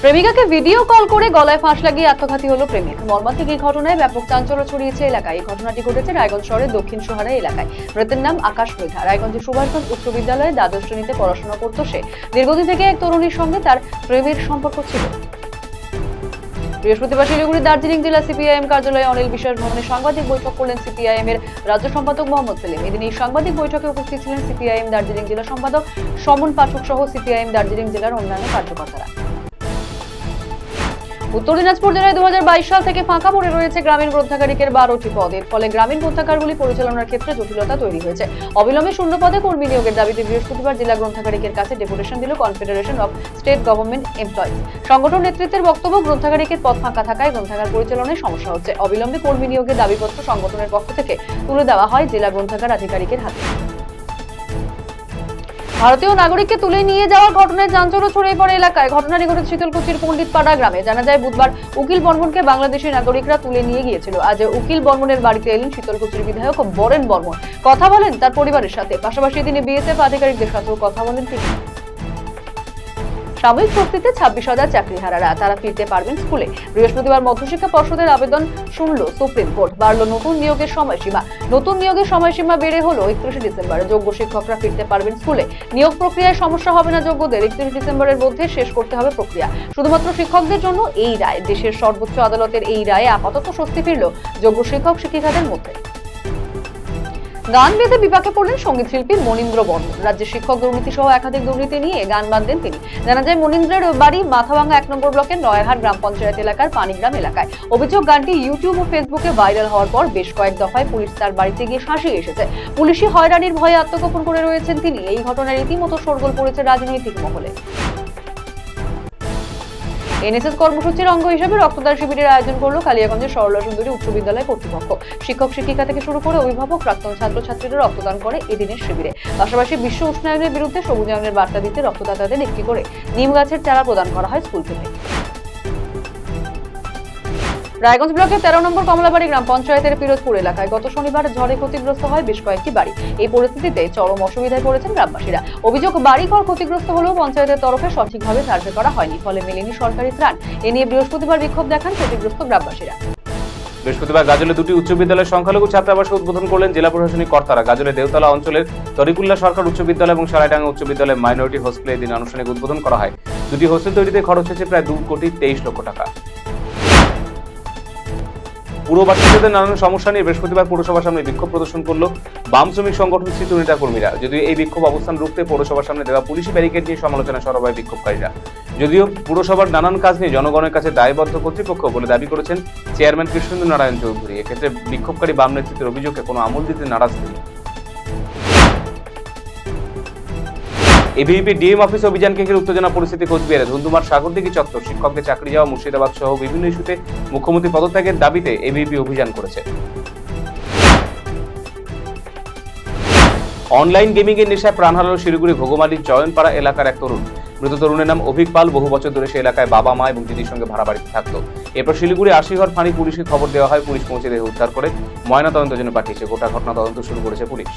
প্রেমিকাকে video call করে গলায় ফাঁস লাগিয়ে আত্মঘাতী হলো প্রেমিক। মর্মান্তিক এই ঘটনায় ব্যাপক চাঞ্চল্য ছড়িয়েছে এলাকায়। এই ঘটনাটি ঘটেছে রায়গঞ্জ শহরের দক্ষিণ সোহারা এলাকায়। মৃতের নাম আকাশ মৃধা। রায়গঞ্জের সুভাষগঞ্জ উচ্চ বিদ্যালয়ে দ্বাদশ শ্রেণীতে পড়াশোনা করত সে। দীর্ঘদিন থেকে এক তরুণীর সঙ্গে তার প্রেমের সম্পর্ক ছিল। বৃহস্পতিবার শিলিগুড়ির দার্জিলিং জেলা সিপিআইএম কার্যালয়ে অনিল বিশ্বাস ভবনে সাংবাদিক বৈঠক করলেন সিপিআইএম এর রাজ্য সম্পাদক মোহাম্মদ সেলিম। এদিন এই সাংবাদিক বৈঠকে উপস্থিত ছিলেন সিপিআইএম দার্জিলিং জেলা সম্পাদক সমন পাঠক সহ সিপিআইএম দার্জিলিং জেলার অন্যান্য কার্যকর্তারা। উত্তর দিনাজপুর জেলায় 2022 সাল থেকে ফাঁকা পড়ে রয়েছে গ্রামীণ গ্রন্থাগারিকের 12টি পদ। এর ফলে গ্রামীণ গ্রন্থাগারগুলি পরিচালনার ক্ষেত্রে জটিলতা তৈরি হয়েছে। অবিলম্বে শূন্য পদে কর্মী নিয়োগের দাবিতে বৃহস্পতিবার জেলা গ্রন্থাগারিকের কাছে ডেপুটেশন দিল confederation of state government employees. সংগঠন নেতৃত্বের বক্তব্য, গ্রন্থাগারিকের পদ ফাঁকা থাকায় গ্রন্থাগার পরিচালনায় সমস্যা হচ্ছে। অবিলম্বে কর্মী নিয়োগের দাবিপত্র সংগঠনের পক্ষ থেকে তুলে দেওয়া হয় জেলা গ্রন্থাগার আধিকারিকের হাতে। ভারতীয় নাগরিককে তুলে নিয়ে যাওয়ার ঘটনায় চাঞ্চল্য ছড়িয়ে পড়ে এলাকায়। ঘটনাটি ঘটেছে শীতলকুচির পণ্ডিতপাড়া গ্রামে। জানা যায় বুধবার উকিল বর্মনকে বাংলাদেশি নাগরিকরা তুলে নিয়ে গিয়েছিল। আজ উকিল বর্মনের বাড়িতে এলেন শীতলকুচির বিধায়ক বরেন বর্মন। কথা বলেন তার পরিবারের সাথে, পাশাপাশি তিনি বিএসএফ আধিকারিকদের সাথেও কথা বলেন তিনি। সাময়িক শক্তিতে 26,000 চাকরিহারারা তারা ফিরতে পারবেন স্কুলে। বৃহস্পতিবার মধ্যশিক্ষা পর্ষদের আবেদন শুনল সুপ্রিম কোর্ট। বাড়ল নতুন নিয়োগের সময়সীমা। নতুন নিয়োগের সময়সীমা বেড়ে হলো 31 ডিসেম্বর। যোগ্য শিক্ষকরা ফিরতে পারবেন স্কুলে। নিয়োগ প্রক্রিয়ায় সমস্যা হবে না যোগ্যদের। 31 ডিসেম্বরের মধ্যে শেষ করতে হবে প্রক্রিয়া। শুধুমাত্র শিক্ষকদের জন্য এই রায়। দেশের সর্বোচ্চ আদালতের এই রায়ে আপাতত স্বস্তি ফিরল যোগ্য শিক্ষক শিক্ষিকাদের মধ্যে। গান বেঁধে বিপাকে পড়লেন সঙ্গীত শিল্পী মনীন্দ্র বর্মন। রাজ্যের শিক্ষক দুর্নীতি সহ একাধিক দুর্নীতি নিয়ে গান বাঁধলেন তিনি। জানা যায় মনীন্দ্রের বাড়ি মাথাভাঙ্গা 1 নম্বর ব্লকের নয়ারহাট গ্রাম পঞ্চায়েত এলাকার পানিগ্রাম এলাকায়। অভিযোগ, গানটি ইউটিউব ও ফেসবুকে ভাইরাল হওয়ার পর বেশ কয়েক দফায় পুলিশ তার বাড়িতে গিয়ে শাসিয়ে এসেছে। পুলিশি হয়রানির ভয়ে আত্মগোপন করে রয়েছেন তিনি। এই ঘটনায় রীতিমতো শোরগোল পড়েছে রাজনৈতিক মহলে। এনএসএস কর্মসূচির অঙ্গ হিসেবে রক্তদান শিবিরের আয়োজন করল কালিয়াগঞ্জের সরলা সুন্দরী উচ্চ বিদ্যালয় কর্তৃপক্ষ। শিক্ষক শিক্ষিকা থেকে শুরু করে অভিভাবক, প্রাক্তন ছাত্রছাত্রীরা রক্তদান করে এদিনের শিবিরে। পাশাপাশি বিশ্ব উষ্ণায়নের বিরুদ্ধে সবুজায়নের বার্তা দিতে রক্তদাতাদের একটি করে নিম গাছের চারা প্রদান করা হয় স্কুল থেকে। রায়গঞ্জ ব্লকের 13 নম্বর কমলাবাড়ি গ্রাম পঞ্চায়েতের পিরোজপুর এলাকায় গত শনিবার ঝড়ে ক্ষতিগ্রস্ত হয় বেশ কয়েকটি বাড়ি। এই পরিস্থিতিতে চরম অসুবিধায় পড়েছেন গ্রামবাসীরা। অভিযোগ, বাড়িঘর ক্ষতিগ্রস্ত হলেও পঞ্চায়েতের তরফে সঠিকভাবে সার্ভে করা হয়নি, ফলে মেলেনি সরকারি ত্রাণ। এ নিয়ে বৃহস্পতিবার বিক্ষোভ দেখান ক্ষতিগ্রস্ত গ্রামবাসীরা। বৃহস্পতিবার গাজলে দুটি উচ্চ বিদ্যালয়ের সংখ্যালঘু ছাত্রাবাসে উদ্বোধন করলেন জেলা প্রশাসনিক কর্তারা। গাজলে দেওতলা অঞ্চলের তরিকুল্লাহ সরকার উচ্চ বিদ্যালয় এবং সারাইডাঙ্গা উচ্চ বিদ্যালয়ের মাইনরিটি হোস্টেলে এদিন আনুষ্ঠানিক উদ্বোধন করা হয়। দুটি হোস্টেল তৈরিতে খরচ হয়েছে প্রায় 2,23,00,000 টাকা। পুরো বাসিন্দাদের নানান সমস্যা নিয়ে বৃহস্পতিবার পৌরসভার সামনে বিক্ষোভ প্রদর্শন করল বাম শ্রমিক সংগঠন স্থিত নেতা কর্মীরা। যদিও এই বিক্ষোভ অবস্থান রুখতে পৌরসভার সামনে দেওয়া পুলিশি ব্যারিকেড নিয়ে সমালোচনা সরব হয় বিক্ষোভকারীরা। যদিও পুরসভার নানান কাজ নিয়ে জনগণের কাছে দায়বদ্ধ কর্তৃপক্ষ বলে দাবি করেছেন চেয়ারম্যান কৃষ্ণেন্দু নারায়ণ চৌধুরী। এক্ষেত্রে বিক্ষোভকারী বাম নেতৃত্বের অভিযোগকে কোনো আমল দিতে নারাজ তিনি। এবিভিপি ডিএম অফিস অভিযানকে ঘিরে উত্তেজনা পরিস্থিতি কোচবিহারে। ধুন্ধুমার সাগরদিঘি চত্বর। শিক্ষকদের চাকরি যাওয়া, মুর্শিদাবাদ সহ বিভিন্ন ইস্যুতে মুখ্যমন্ত্রী পদত্যাগের দাবিতে এবিভিপি অভিযান করেছে। অনলাইন গেমিং এর নেশায় প্রাণ হারালো শিলিগুড়ি ঘোগমালির চয়নপাড়া এলাকার এক তরুণ। মৃত তরুণের নাম অভিক পাল। বহু বছর ধরে সে এলাকায় বাবা, মা এবং দিদির সঙ্গে ভাড়া বাড়িতে থাকতো। এরপর শিলিগুড়ি আশিঘর ফাঁড়ি পুলিশকে খবর দেওয়া হয়। পুলিশ পৌঁছে দেহ উদ্ধার করে ময়নাতদন্তের জন্য পাঠিয়েছে। গোটা ঘটনা তদন্ত শুরু করেছে পুলিশ।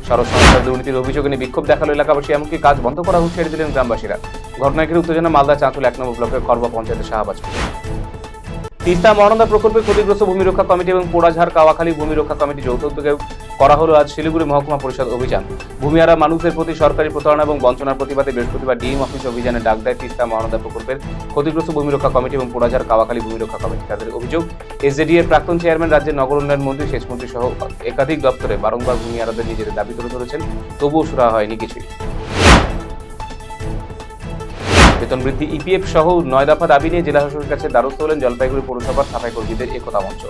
সড়ক সংস্থার দুর্নীতির অভিযোগে নিয়ে বিক্ষোভ দেখালো এলাকাবাসী, এমনকি কাজ বন্ধ করা হুঁশিয়ারি দিলেন গ্রামবাসীরা। ঘটনায় ঘিরে উত্তেজনা মালদা চাঁচল 1 নম্বর ব্লকের করবা পঞ্চায়েতের শাহবাজপুর। তিস্তা মহানন্দা প্রকল্পে ক্ষতিগ্রস্ত ভূমি রক্ষা কমিটি এবং পোড়াঝাড় কাওয়াখালী ভূমি রক্ষা কমিটি যৌথ উদ্যোগে করা হলো আজ শিলিগুড়ি মহকুমা পরিষদ অভিযান। ভূমিহারা মানুষের প্রতি সরকারি প্রতারণা এবং বঞ্চনার প্রতিবাদে বৃহস্পতিবার ডিএম অফিস অভিযানে ডাক দেয় তিস্তা মহানন্দা প্রকল্পের ক্ষতিগ্রস্ত ভূমি রক্ষা কমিটি এবং পোড়াঝাড় কাওয়াখালী ভূমি রক্ষা কমিটি। তাদের অভিযোগ, এসজেডি এর প্রাক্তন চেয়ারম্যান, রাজ্যের নগর উন্নয়ন মন্ত্রী, সেচ মন্ত্রী সহ একাধিক দপ্তরে বারংবার ভূমিহারাদের নিজেদের দাবি তুলে ধরেছেন, তবুও সুরা হয়নি কিছুই। বেতন বৃদ্ধি, ইপিএফ সহ 9 দফা দাবি নিয়ে জেলা শাসকের কাছে দ্বারস্থ হলেন জলপাইগুড়ি পৌরসভার সাফাই কর্মীদের একতা মঞ্চ।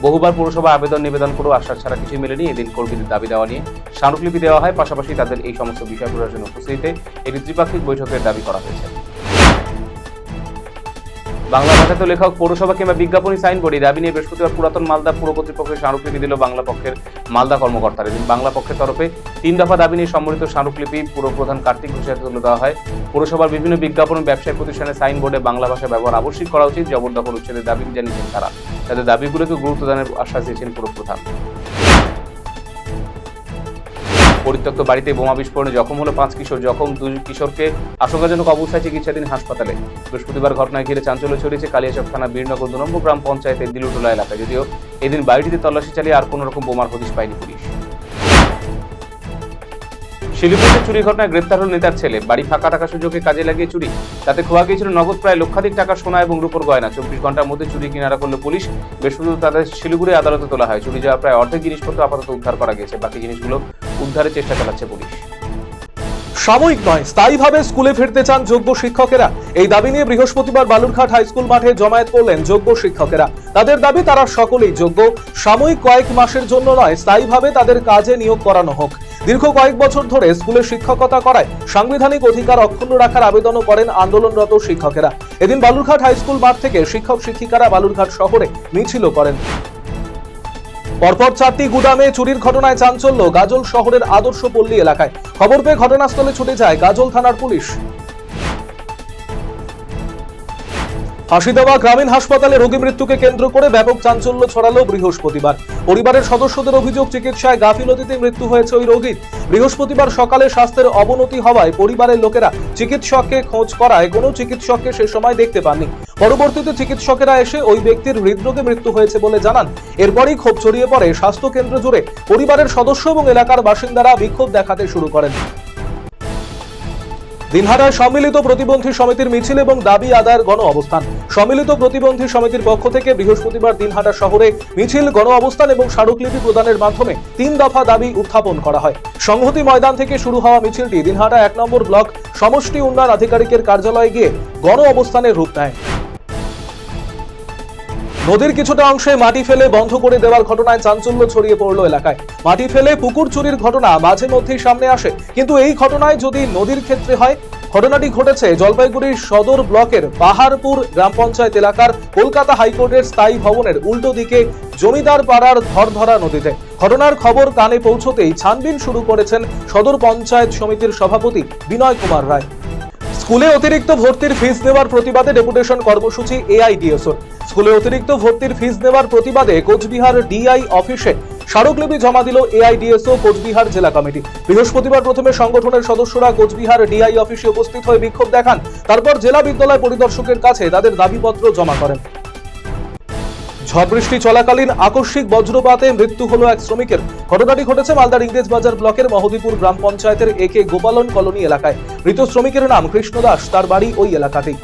বহুবার পৌরসভা আবেদন নিবেদন করেও আশ্বাস ছাড়া কিছুই মেলেনি। এদিন কর্মীদের দাবি দেওয়া নিয়ে স্মারকলিপি দেওয়া হয়। পাশাপাশি তাদের এই সমস্ত বিষয় প্রশাসনের উপস্থিতিতে একটি ত্রিপাক্ষিক বৈঠকের দাবি করা হয়েছে। বাংলা ভাষাতে লেখক পৌরসভা কিংবা বিজ্ঞাপনী সাইনবোর্ডে দাবি নিয়ে বৃহস্পতিবার পুরাতন মালদা পুর কর্তৃপক্ষের স্মারকলিপি দিল বাংলা পক্ষের মালদা কর্মকর্তারা। এদিন বাংলা পক্ষের তরফে 3 দফা দাবি নিয়ে সম্মিলিত স্মারকলিপি পুরপ্রধান কার্তিক ঘোষের তুলে দেওয়া হয়। পৌরসভার বিভিন্ন বিজ্ঞাপন ব্যবসায়িক প্রতিষ্ঠানের সাইনবোর্ডে বাংলা ভাষা ব্যবহার আবশ্যিক করা উচিত। জবরদখল উচ্ছেদের দাবি জানিয়েছেন তারা। তাদের দাবিগুলোকে গুরুত্ব দানের আশ্বাস দিয়েছেন পুরপ্রধান। পরিত্যক্ত বাড়িতে বোমা বিস্ফোরণে জখম হলো 5 কিশোর। জখম 2 কিশোরকে আশঙ্কাজনক অবস্থায় চিকিৎসাধীন হাসপাতালে। বৃহস্পতিবার ঘটনায় ঘিরে চাঞ্চল্য ছড়িয়েছে কালিয়াচক থানা বীরনগর 2 নম্বর গ্রাম পঞ্চায়েতের দিলুটোলা এলাকায়। যদিও এদিন বাড়িটিতে তল্লাশি চালিয়ে আর কোনো রকম বোমার হদিশ পায়নি পুলিশ। শিলিগুড়িতে চুরি ঘটনায় গ্রেপ্তার হল নেতার ছেলে। বাড়ি ফাঁকা থাকার সুযোগে কাজে লাগিয়ে চুরি। তাতে খোয়া গিয়েছিল নগদ প্রায় লক্ষাধিক টাকা সোনা এবং রূপোর গয়না। 24 ঘন্টার মধ্যে চুরি কিনারা করল পুলিশ। বৃহস্পতিবার তাদের শিলিগুড়ি আদালতে তোলা হয়। চুরি যাওয়া প্রায় অর্ধেক জিনিসপত্র আপাতত উদ্ধার করা গেছে। বাকি জিনিসগুলো উদ্ধারের চেষ্টা চালাচ্ছে পুলিশ। সাময়িক নয়, স্থায়ীভাবে স্কুলে ফিরতে চান যোগ্য শিক্ষকেরা। এই দাবি নিয়ে বৃহস্পতিবার বালুরঘাট হাই স্কুল মাঠে জমায়েত করলেন যোগ্য শিক্ষকেরা। তাদের দাবি তারা সকলেই যোগ্য। সাময়িক কয়েক মাসের জন্য নয়, স্থায়ীভাবে তাদের কাজে নিয়োগ করানো হোক। দীর্ঘ কয়েক বছর ধরে স্কুলে শিক্ষকতা করায় সাংবিধানিক অধিকার অক্ষুণ্ণ রাখার আবেদনও করেন আন্দোলনরত শিক্ষকেরা। এদিন বালুরঘাট হাই স্কুল মাঠ থেকে শিক্ষক শিক্ষিকারা বালুরঘাট শহরে মিছিলও করেন। পরপর 4টি গুদামে চুরির ঘটনায় চাঞ্চল্য গাজল শহরের আদর্শ পল্লী এলাকায়। খবর পেয়ে ঘটনাস্থলে ছুটে যায় গাজল থানার পুলিশ। ফাঁসিদেওয়া গ্রামীণ হাসপাতালে রোগী মৃত্যুকে কেন্দ্র করে ব্যাপক চাঞ্চল্য ছড়ালো বৃহস্পতিবার। পরিবারের সদস্যদের অভিযোগ, চিকিৎসায় গাফিলতিতে মৃত্যু হয়েছে ওই রোগীর। বৃহস্পতিবার সকালে স্বাস্থ্যের অবনতি হওয়ায় পরিবারের লোকেরা চিকিৎসককে খোঁজ করায় কোনো চিকিৎসককে সে সময় দেখতে পাননি। পরবর্তীতে চিকিৎসকেরা এসে ওই ব্যক্তির হৃদরোগে মৃত্যু হয়েছে বলে জানান। এরপরই ক্ষোভ ছড়িয়ে পড়ে স্বাস্থ্য কেন্দ্র জুড়ে। পরিবারের সদস্য এবং এলাকার বাসিন্দারা বিক্ষোভ দেখাতে শুরু করেন। দিনহাটায় সম্মিলিত প্রতিবন্ধী সমিতির মিছিল এবং দাবি আদায়ের গণ অবস্থান। সম্মিলিত প্রতিবন্ধী সমিতির পক্ষ থেকে বৃহস্পতিবার দিনহাটা শহরে মিছিল, গণ অবস্থান এবং স্মারকলিপি প্রদানের মাধ্যমে 3 দফা দাবি উত্থাপন করা হয়। সংহতি ময়দান থেকে শুরু হওয়া মিছিলটি দিনহাটা 1 নম্বর ব্লক সমষ্টি উন্নয়ন আধিকারিকের কার্যালয়ে গিয়ে গণ অবস্থানের রূপ নেয়। নদীর কিছুটা অংশে মাটি ফেলে বন্ধ করে দেওয়ার ঘটনায় চাঞ্চল্য ছড়িয়ে পড়ল এলাকায়। মাটি ফেলে পুকুর চুরির ঘটনা মাঝে মধ্যেই সামনে আসে, কিন্তু এই ঘটনায় যদি নদীর ক্ষেত্রে হয়, ঘটনাটি ঘটেছে জলপাইগুড়ির সদর ব্লকের পাহাড়পুর গ্রাম পঞ্চায়েত এলাকার কলকাতা হাইকোর্টের স্থায়ী ভবনের উল্টো দিকে জমিদার পাড়ার ধরধরা নদীতে। ঘটনার খবর কানে পৌঁছতেই ছানবিন শুরু করেছেন সদর পঞ্চায়েত সমিতির সভাপতি বিনয় কুমার রায়। স্কুলে অতিরিক্ত ভর্তির ফিস নেওয়ার প্রতিবাদে ডেপুটেশন কর্মসূচি এআইডিএসওর। স্কুলে অতিরিক্ত ভর্তির ফিস নেওয়ার প্রতিবাদে কোচবিহার ডিআই অফিসে স্মারকলিপি জমা দিল এআইডিএসও কোচবিহার জেলা কমিটি। বৃহস্পতিবার প্রথমে সংগঠনের সদস্যরা কোচবিহার ডিআই অফিসে উপস্থিত হয়ে বিক্ষোভ দেখান। তারপর জেলা বিদ্যালয় পরিদর্শকের কাছে তাদের দাবিপত্র জমা করেন। ঝড় বৃষ্টি চলাকালীন আকস্মিক বজ্রপাতে মৃত্যু হলো এক শ্রমিকের। ঘটনাটি ঘটেছে মালদার ইংরেজ বাজার ব্লকের মহদীপুর গ্রাম পঞ্চায়েতের একে গোপালন কলোনি এলাকায়। মৃত শ্রমিকের নাম কৃষ্ণ দাস, তার বাড়ি ওই এলাকাতেই।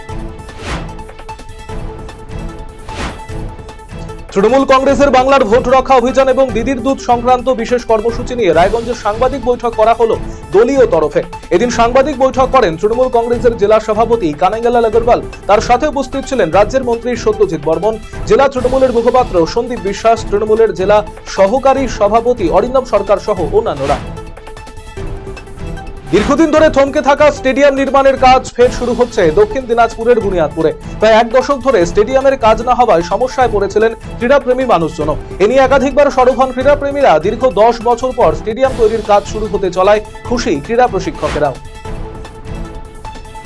তৃণমূল কংগ্রেসের বাংলার ভোট রক্ষা অভিযান এবং দিদির দুধ সংক্রান্ত বিশেষ কর্মসূচি নিয়ে রায়গঞ্জে সাংবাদিক বৈঠক করা হলো দলীয় তরফে। এদিন সাংবাদিক বৈঠক করেন তৃণমূল কংগ্রেসের জেলা সভাপতি কানাইলাল আগরওয়াল। তার সাথে উপস্থিত ছিলেন রাজ্যের মন্ত্রী সত্যজিৎ বর্মন, জেলা তৃণমূলের মুখপাত্র সন্দীপ বিশ্বাস, তৃণমূলের জেলা সহকারী সভাপতি অরিন্দম সরকার সহ অন্যান্যরা। দীর্ঘদিন ধরে থমকে থাকা স্টেডিয়াম নির্মাণের কাজ ফের শুরু হচ্ছে দক্ষিণ দিনাজপুরের বুনিয়াদপুরে। প্রায় 1 দশক ধরে স্টেডিয়ামের কাজ না হওয়ায় সমস্যায় পড়েছিলেন ক্রীড়াপ্রেমী মানুষজন। এ নিয়ে একাধিকবার সরব হন ক্রীড়াপ্রেমীরা। দীর্ঘ 10 বছর পর স্টেডিয়াম তৈরির কাজ শুরু হতে চলায় খুশি ক্রীড়া প্রশিক্ষকেরাও।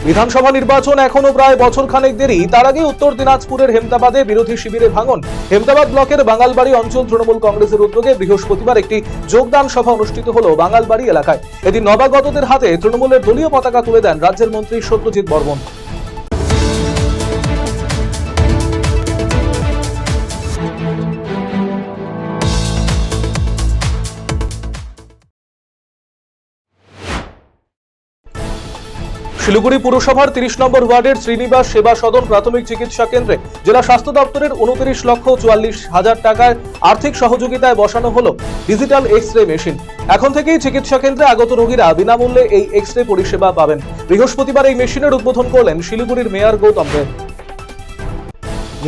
বিধানসভা নির্বাচন এখনো প্রায় বছরখানেক দেরি। তার আগে উত্তর দিনাজপুরের হেমতাবাদে বিরোধী শিবিরে ভাঙন। হেমতাবাদ ব্লকের বাঙালবাড়ি অঞ্চল তৃণমূল কংগ্রেসের উদ্যোগে বৃহস্পতিবার একটি যোগদান সভা অনুষ্ঠিত হলো বাঙালবাড়ি এলাকায়। এদিন নবাগতদের হাতে তৃণমূলের দলীয় পতাকা তুলে দেন রাজ্যের মন্ত্রী সত্যজিৎ বর্মন। শিলিগুড়ি পুরসভার 30 নম্বর ওয়ার্ডের শ্রীনিবাস সেবা সদন প্রাথমিক চিকিৎসা কেন্দ্রে জেলা স্বাস্থ্য দপ্তরের 29,44,000 টাকার আর্থিক সহযোগিতায় বসানো হলো ডিজিটাল এক্স-রে মেশিন। এখন থেকেই চিকিৎসা কেন্দ্রে আগত রোগীরা বিনামূল্যে এই এক্স-রে পরিষেবা পাবেন। বৃহস্পতিবার এই মেশিনের উদ্বোধন করলেন শিলিগুড়ির মেয়র গৌতম দেব।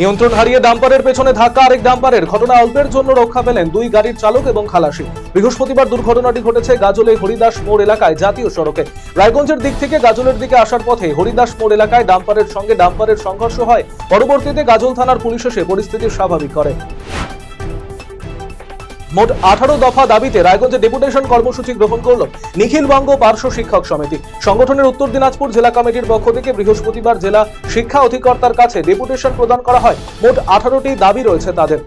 নিয়ন্ত্রণ হারিয়ে ডাম্পারের পেছনে ধাক্কা আরেক ডাম্পারের। ঘটনা অল্পের জন্য রক্ষা পেলেন 2 গাড়ির চালক এবং খালাসি। বৃহস্পতিবার দুর্ঘটনাটি ঘটেছে গাজলে হরিদাস মোড় এলাকায় জাতীয় সড়কে। রায়গঞ্জের দিক থেকে গাজলের দিকে আসার পথে হরিদাস মোড় এলাকায় ডাম্পারের সঙ্গে ডাম্পারের সংঘর্ষ হয়। পরবর্তীতে গাজল থানার পুলিশ এসে পরিস্থিতি স্বাভাবিক করে। মোট 18 দফা দাবিতে রায়গঞ্জে ডেপুটেশন কর্মসূচি গ্রহণ করল নিখিলবঙ্গ পার্শ্ব শিক্ষক সমিতি। সংগঠনের উত্তর দিনাজপুর জেলা কমিটির পক্ষ থেকে বৃহস্পতিবার জেলা শিক্ষা অধিকর্তার কাছে ডেপুটেশন প্রদান করা হয়। মোট 18টি দাবি রয়েছে তাদের।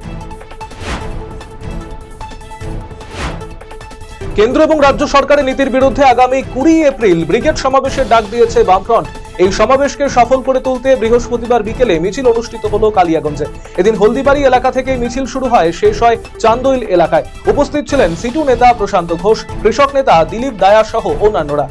কেন্দ্র এবং রাজ্য সরকারের নীতির বিরুদ্ধে আগামী 20 এপ্রিল ব্রিগেড সমাবেশের ডাক দিয়েছে বামফ্রন্ট। এই সমাবেশকে সফল করে তুলতে বৃহস্পতিবার বিকেলে মিছিল অনুষ্ঠিত হলো কালিয়াগঞ্জে। এদিন হলদিবাড়ি এলাকা থেকে মিছিল শুরু হয়, শেষ হয় চান্দইল এলাকায়। উপস্থিত ছিলেন সিটু নেতা প্রশান্ত ঘোষ, কৃষক নেতা দিলীপ দায়া সহ অন্যান্যরা।